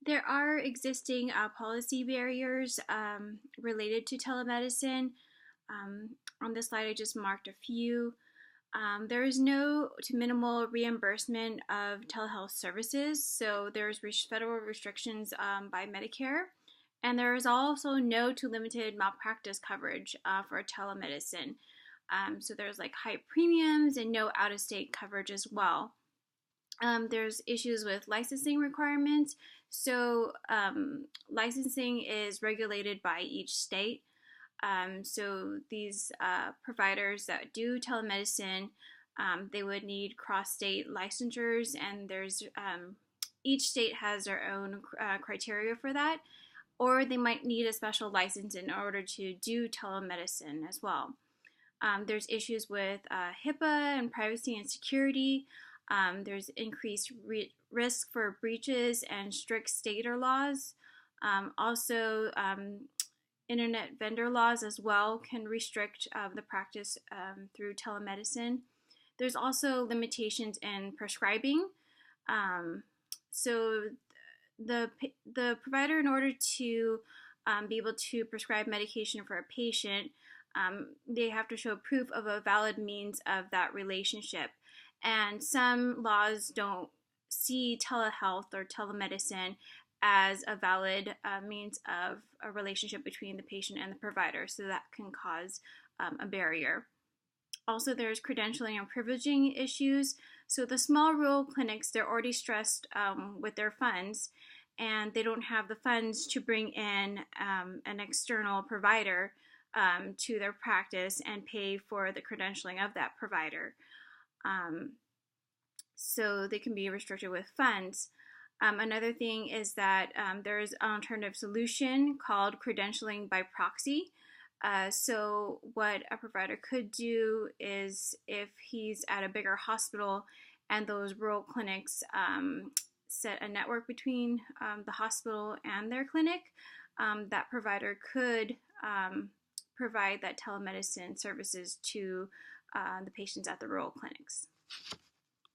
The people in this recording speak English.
There are existing policy barriers related to telemedicine. Um, on this slide, I just marked a few. There is no to minimal reimbursement of telehealth services, so there's federal restrictions by Medicare, and there is also no to limited malpractice coverage for telemedicine. So there's like high premiums and no out-of-state coverage as well. There's issues with licensing requirements. So licensing is regulated by each state. So these providers that do telemedicine, they would need cross-state licensures, and there's each state has their own criteria for that, or they might need a special license in order to do telemedicine as well. There's issues with HIPAA and privacy and security. There's increased risk for breaches and strict state laws. Also, internet vendor laws as well can restrict the practice through telemedicine. There's also limitations in prescribing. So the provider, in order to be able to prescribe medication for a patient, they have to show proof of a valid means of that relationship. And some laws don't see telehealth or telemedicine as a valid means of a relationship between the patient and the provider, so that can cause a barrier. Also, there's credentialing and privileging issues. So the small rural clinics, they're already stressed with their funds, and they don't have the funds to bring in an external provider to their practice and pay for the credentialing of that provider. So they can be restricted with funds. Another thing is that there's an alternative solution called credentialing by proxy. So what a provider could do is, if he's at a bigger hospital and those rural clinics set a network between the hospital and their clinic, that provider could provide that telemedicine services to the patients at the rural clinics.